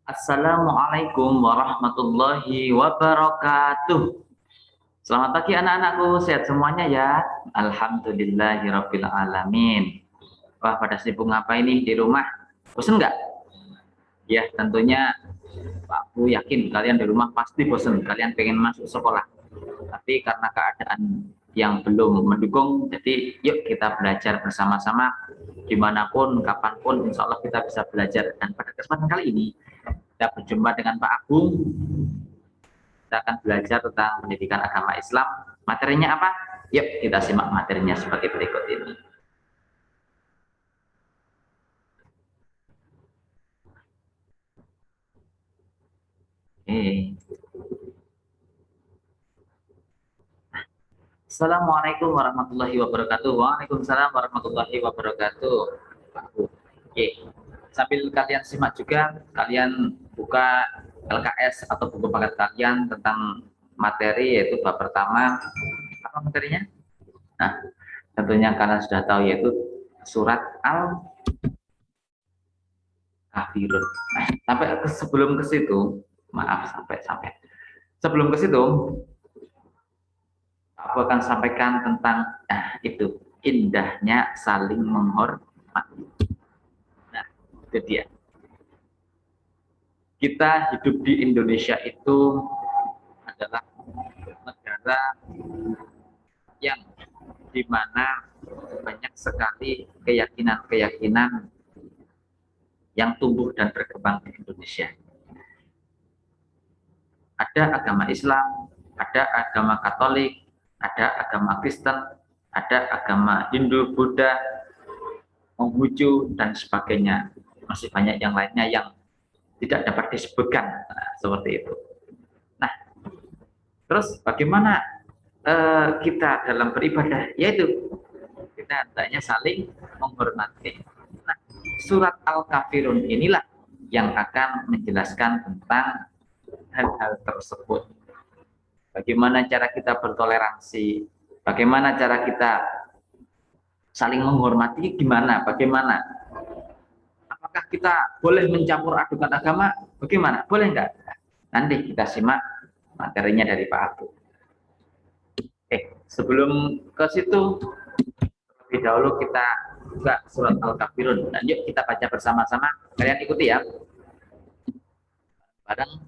Assalamualaikum warahmatullahi wabarakatuh. Selamat pagi anak-anakku, sehat semuanya ya. Alhamdulillahirabbil alamin. Wah, pada sibuk ngapa ini di rumah? Bosen nggak? Ya, tentunya Pak Bu yakin kalian di rumah pasti bosen. Kalian pengen masuk sekolah. Tapi karena keadaan yang belum mendukung, jadi yuk kita belajar bersama-sama dimanapun, kapanpun, insya Allah kita bisa belajar. Dan pada kesempatan kali ini, kita berjumpa dengan Pak Agung. Kita akan belajar tentang pendidikan agama Islam. Materinya apa? Yuk kita simak materinya sebagai berikut ini. Assalamualaikum warahmatullahi wabarakatuh. Waalaikumsalam warahmatullahi wabarakatuh. Pak Bu. Oke. Sambil kalian simak juga, kalian buka LKS atau buku paket kalian tentang materi, yaitu bab pertama. Apa materinya? Nah, tentunya kalian sudah tahu, yaitu surat Al-Kafirun. Nah, sebelum ke situ, maaf sebelum ke situ, aku akan sampaikan tentang itu indahnya saling menghormati. Nah, itu dia. Kita hidup di Indonesia itu adalah negara yang dimana banyak sekali keyakinan-keyakinan yang tumbuh dan berkembang di Indonesia. Ada agama Islam, ada agama Katolik, ada agama Kristen, ada agama Hindu, Buddha, Konghucu, dan sebagainya. Masih banyak yang lainnya yang tidak dapat disebutkan. Nah, seperti itu. Nah, terus bagaimana kita dalam beribadah? Yaitu kita hendaknya saling menghormati. Nah, surat Al-Kafirun inilah yang akan menjelaskan tentang hal-hal tersebut. Bagaimana cara kita bertoleransi, bagaimana cara kita saling menghormati, bagaimana. Apakah kita boleh mencampur adukan agama? Bagaimana? Boleh enggak? Nanti kita simak materinya dari Pak Abu. Sebelum ke situ, terlebih dahulu kita buka surat Al-Kafirun. Dan yuk kita baca bersama-sama. Kalian ikuti ya. Bareng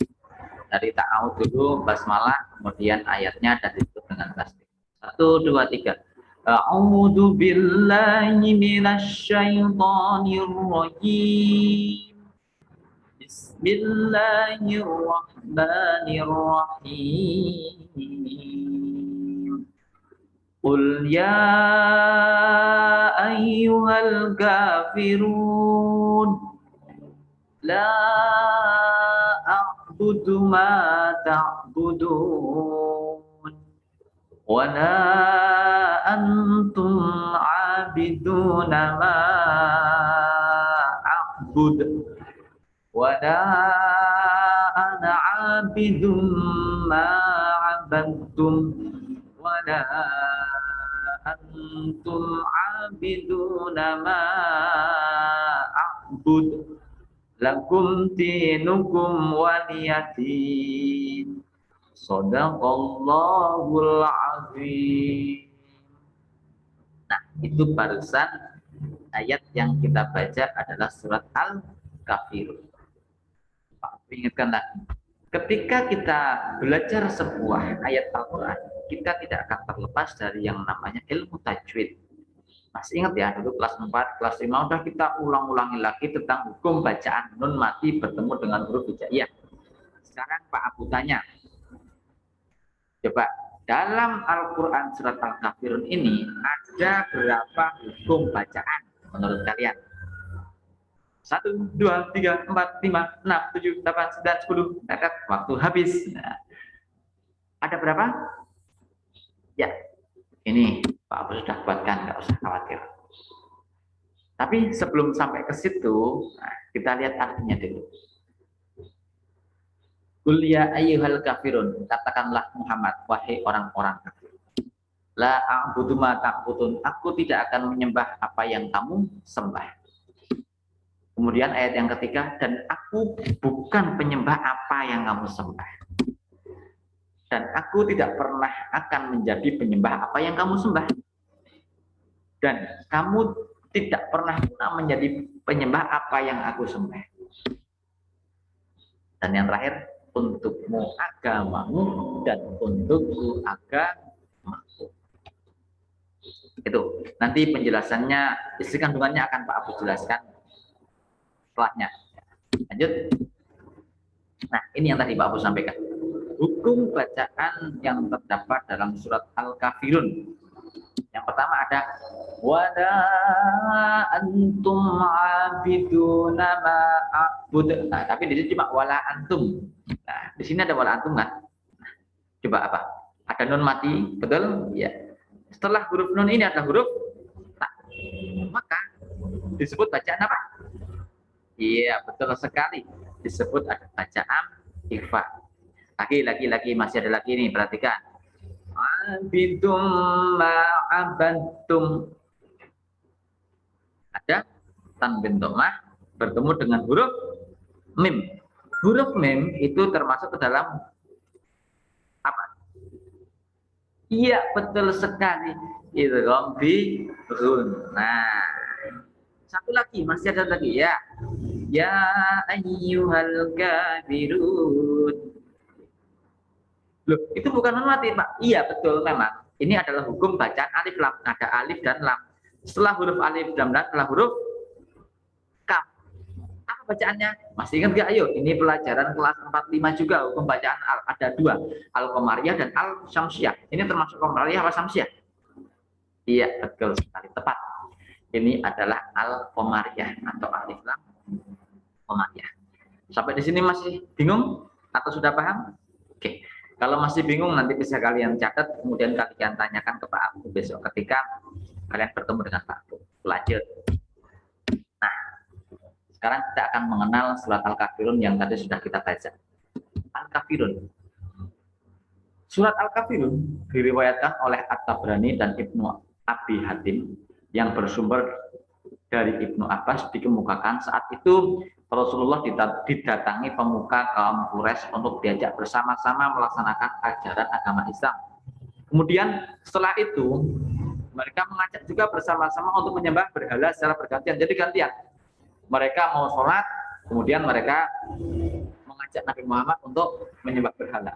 dari ta'awud dulu, basmalah, kemudian ayatnya dan ditutup dengan tasbih. 1, 2, 3. A'udzu billahi minasyaitonir rajim. Bismillahirrahmanirrahim. Qul ya ayyuhal kafirun la a'budu ma ta'budun wala antum abiduna ma a'bud wala ana abidum ma abadtum wala antum abiduna ma a'bud lakum dinukum waliyadin. Shadaqallahul azim. Nah, itu barusan ayat yang kita baca adalah surat Al-Kafirun. Pak, ingatkan lagi. Ketika kita belajar sebuah ayat Al-Quran, kita tidak akan terlepas dari yang namanya ilmu tajwid. Masih ingat ya, dulu kelas 4, kelas 5 udah kita ulang-ulangi lagi tentang hukum bacaan nun mati bertemu dengan huruf hijaiyah. Sekarang Pak Abu tanya, coba dalam Al-Quran surat Al-Kafirun ini ada berapa hukum bacaan menurut kalian? 1, 2, 3, 4, 5, 6, 7, 8, 9, 10. Waktu habis. Nah, ada berapa? Ya, ini Pak Abu sudah buatkan, nggak usah khawatir. Tapi sebelum sampai ke situ, kita lihat artinya dulu. Qul ya ayyuhal kafirun, katakanlah Muhammad, wahai orang-orang kafir. La a'budu ma ta'budun, aku tidak akan menyembah apa yang kamu sembah. Kemudian ayat yang ketiga, dan aku bukan penyembah apa yang kamu sembah. Dan aku tidak pernah akan menjadi penyembah apa yang kamu sembah. Dan kamu tidak pernah menjadi penyembah apa yang aku sembah. Dan yang terakhir, untukmu agamamu dan untukku agamaku. Itu nanti penjelasannya, istri kandungannya akan Pak Abu jelaskan setelahnya. Lanjut. Nah, ini yang tadi Pak Abu sampaikan. Hukum bacaan yang terdapat dalam surat Al-Kafirun. Yang pertama ada wala antum abiduna ma a'bud. Nah, tapi di sini cuma wala antum. Nah, di sini ada wala antum kan? Nah, coba apa? Ada nun mati, betul? Ya. Setelah huruf nun ini ada huruf ta. Maka disebut bacaan apa? Iya, betul sekali. Disebut ada bacaan ikhfa. Lagi, masih ada lagi nih, perhatikan. Abidum ma'abantum. Ada tanwin dhammah bertemu dengan huruf mim. Huruf mim itu termasuk ke dalam apa? Iya, betul sekali. Itu ghampirun. Nah, satu lagi, masih ada lagi ya. Ya ayyuhal kafirun. Loh, itu bukan nun mati, Pak. Iya, betul memang. Ini adalah hukum bacaan alif lam. Ada alif dan lam. Setelah huruf alif dan lam adalah huruf kaf. Apa bacaannya? Masih ingat nggak? Ayo, ini pelajaran kelas 45 juga. Hukum bacaan ada dua, al-qamariyah dan al-syamsiyah. Ini termasuk qamariyah apa syamsiyah? Iya, betul sekali, tepat. Ini adalah al-qamariyah atau alif lam qamariyah. Sampai di sini masih bingung atau sudah paham? Oke. Kalau masih bingung, nanti bisa kalian catat, kemudian kalian tanyakan ke Pak Abu besok ketika kalian bertemu dengan Pak Abu. Lanjut. Nah, sekarang kita akan mengenal surat Al-Kafirun yang tadi sudah kita baca. Al-Kafirun. Surat Al-Kafirun diriwayatkan oleh At-Tabrani dan Ibnu Abi Hatim yang bersumber dari Ibnu Abbas dikemukakan saat itu Rasulullah didatangi pemuka kaum Quraisy untuk diajak bersama-sama melaksanakan ajaran agama Islam. Kemudian setelah itu mereka mengajak juga bersama-sama untuk menyembah berhala secara bergantian. Jadi gantian. Mereka mau sholat, kemudian mereka mengajak Nabi Muhammad untuk menyembah berhala.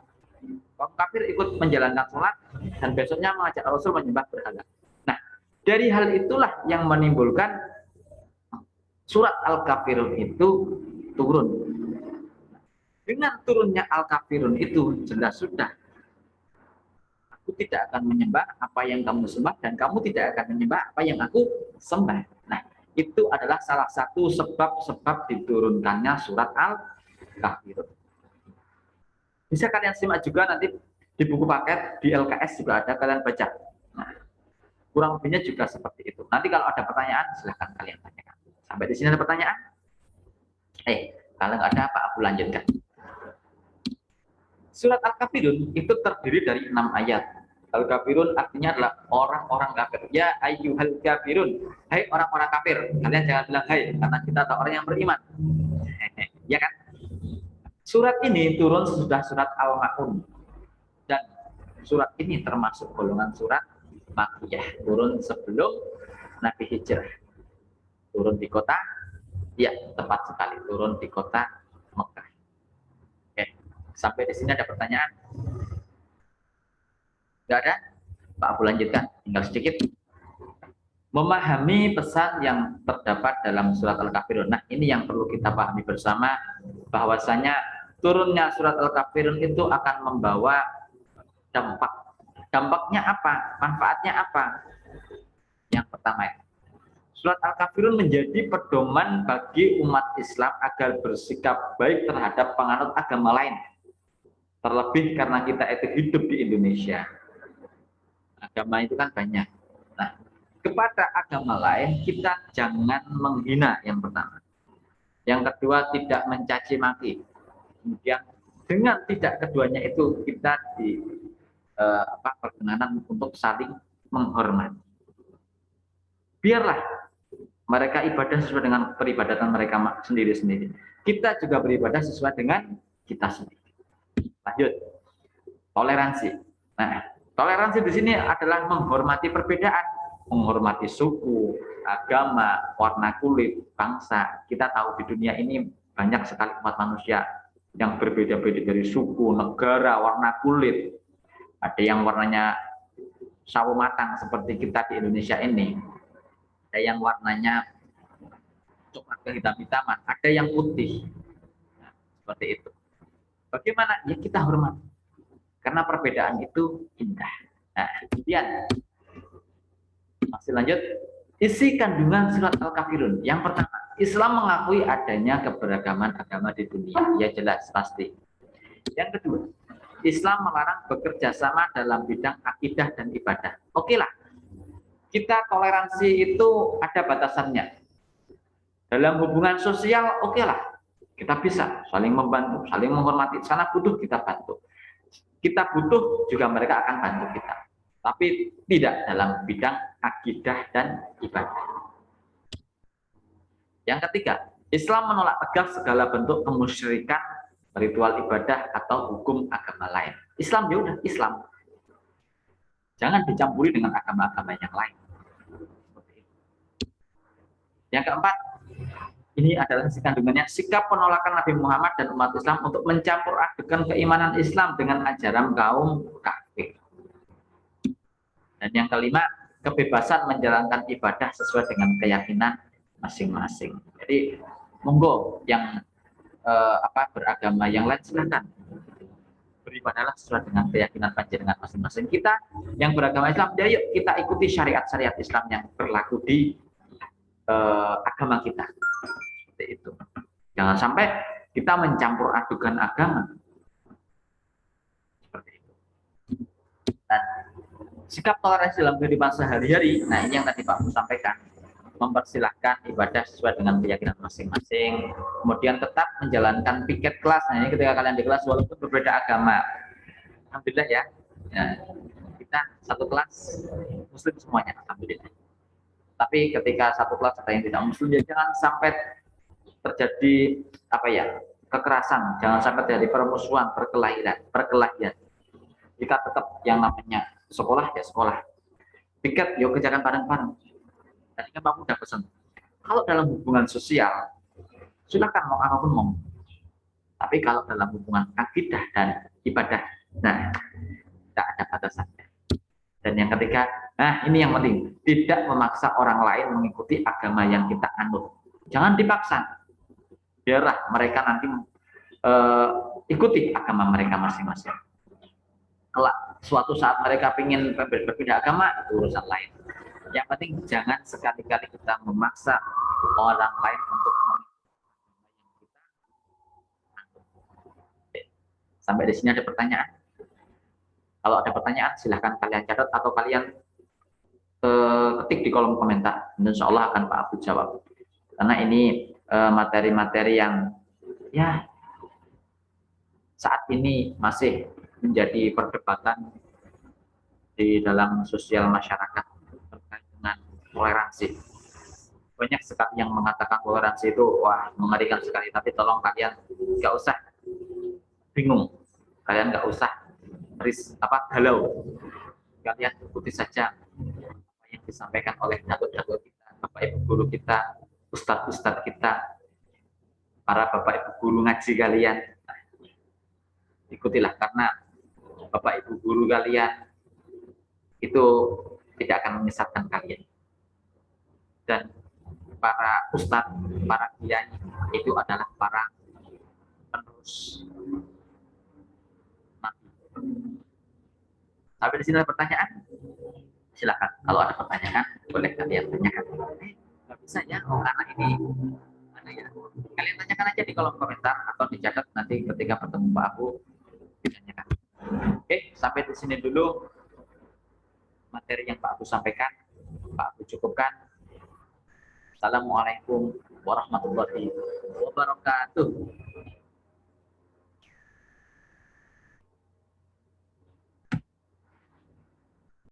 Kaum kafir ikut menjalankan sholat dan besoknya mengajak Rasul menyembah berhala. Nah, dari hal itulah yang menimbulkan surat Al-Kafirun itu turun. Dengan turunnya Al-Kafirun itu jelas sudah. Aku tidak akan menyembah apa yang kamu sembah dan kamu tidak akan menyembah apa yang aku sembah. Nah, itu adalah salah satu sebab-sebab diturunkannya surat Al-Kafirun. Bisa kalian simak juga nanti di buku paket di LKS juga ada, kalian baca. Nah, kurang lebihnya juga seperti itu. Nanti kalau ada pertanyaan silahkan kalian tanyakan. Sampai di sini ada pertanyaan? Kalau nggak ada apa, aku lanjutkan. Surat Al-Kafirun itu terdiri dari 6 ayat. Al-Kafirun artinya adalah orang-orang kafir. Ya ayyuhal kafirun. Hai orang-orang kafir. Kalian jangan bilang hai, karena kita adalah orang yang beriman. Ya kan? Surat ini turun sesudah surat Al-Ma'un. Dan surat ini termasuk golongan surat Makkiyah. Turun sebelum Nabi hijrah. Turun di kota, ya tepat sekali, turun di kota Mekah. Oke, sampai di sini ada pertanyaan? Nggak ada? Pak Abu lanjutkan, tinggal sedikit. Memahami pesan yang terdapat dalam surat Al-Kafirun. Nah, ini yang perlu kita pahami bersama, bahwasanya turunnya surat Al-Kafirun itu akan membawa dampak. Dampaknya apa? Manfaatnya apa? Yang pertama itu, surat Al-Kafirun menjadi pedoman bagi umat Islam agar bersikap baik terhadap penganut agama lain. Terlebih karena kita itu hidup di Indonesia. Agama itu kan banyak. Nah, kepada agama lain kita jangan menghina, yang pertama. Yang kedua, tidak mencaci maki. Kemudian dengan tidak keduanya itu kita perkenanan untuk saling menghormati. Biarlah Mereka ibadah sesuai dengan peribadatan mereka sendiri-sendiri. Kita juga beribadah sesuai dengan kita sendiri. Lanjut. Toleransi. Nah, toleransi di sini adalah menghormati perbedaan, menghormati suku, agama, warna kulit, bangsa. Kita tahu di dunia ini banyak sekali umat manusia yang berbeda-beda dari suku, negara, warna kulit. Ada yang warnanya sawo matang seperti kita di Indonesia ini. Ada yang warnanya coklat kehitam-hitaman, ada yang putih. Nah, seperti itu. Bagaimana? Ya kita hormati. Karena perbedaan itu indah. Nah, kemudian masih lanjut. Isi kandungan surat Al-Kafirun. Yang pertama, Islam mengakui adanya keberagaman agama di dunia. Ya jelas, pasti. Yang kedua, Islam melarang bekerja sama dalam bidang akidah dan ibadah. Oke lah, kita toleransi itu ada batasannya. Dalam hubungan sosial, oke lah, kita bisa saling membantu, saling menghormati. Sana butuh, kita bantu. Kita butuh, juga mereka akan bantu kita. Tapi tidak dalam bidang akidah dan ibadah. Yang ketiga, Islam menolak tegas segala bentuk kemusyrikan, ritual ibadah atau hukum agama lain. Islam ya udah Islam. Jangan dicampuri dengan agama-agama yang lain. Yang keempat, ini adalah kandungannya sikap penolakan Nabi Muhammad dan umat Islam untuk mencampur adukan keimanan Islam dengan ajaran kaum kafir. Dan yang kelima, kebebasan menjalankan ibadah sesuai dengan keyakinan masing-masing. Jadi monggo yang beragama yang lain silakan beribadahlah sesuai dengan keyakinan panjenengan masing-masing. Kita yang beragama Islam, ya yuk kita ikuti syariat-syariat Islam yang berlaku di agama kita. Seperti itu. Jangan sampai kita mencampur adukan agama. Seperti itu. Dan sikap toleransi dalam kehidupan sehari-hari, nah ini yang tadi Pak Fu sampaikan, mempersilahkan ibadah sesuai dengan keyakinan masing-masing, kemudian tetap menjalankan piket kelas. Nah ini ketika kalian di kelas walaupun berbeda agama, alhamdulillah ya, kita satu kelas muslim semuanya, alhamdulillah. Tapi ketika satu kelas ada yang tidak muslim, ya jangan sampai terjadi kekerasan, jangan sampai terjadi permusuhan, perkelahian. Jika tetap yang namanya sekolah ya sekolah, piket yuk kerjakan bareng-bareng. Tadi kan Pak udah pesan, kalau dalam hubungan sosial silakan mau apapun mau, tapi kalau dalam hubungan akidah dan ibadah, nah tidak ada batasannya. Dan yang ketiga, nah ini yang penting, tidak memaksa orang lain mengikuti agama yang kita anut. Jangan dipaksa, biarlah mereka nanti ikuti agama mereka masing-masing. Kalau suatu saat mereka ingin berbeda agama, itu urusan lain. Yang penting jangan sekali-kali kita memaksa orang lain untuk kita. Sampai di sini ada pertanyaan? Kalau ada pertanyaan, silahkan kalian catat atau kalian ketik di kolom komentar. Insya Allah akan Pak Abu jawab. Karena ini materi-materi yang ya saat ini masih menjadi perdebatan di dalam sosial masyarakat terkait dengan toleransi. Banyak sekali yang mengatakan toleransi itu wah mengerikan sekali, tapi tolong kalian nggak usah bingung, kalian nggak usah galau, kalian ikuti saja apa yang disampaikan oleh datuk-datuk kita, bapak ibu guru kita, ustadz-ustadz kita, para bapak ibu guru ngaji kalian. Ikutilah, karena bapak ibu guru kalian itu tidak akan menyesatkan kalian, dan para ustadz, para kiai itu adalah para penerus Nabi. Sampai di sini ada pertanyaan? Silakan, kalau ada pertanyaan boleh kalian tanyakan. Nggak bisa ya, karena ini ada ya. Kalian tanyakan aja di kolom komentar atau dicatat nanti ketika bertemu Pak Abu ditanyakan. Oke, sampai di sini dulu materi yang Pak Abu sampaikan. Pak Abu cukupkan. Assalamualaikum warahmatullahi wabarakatuh.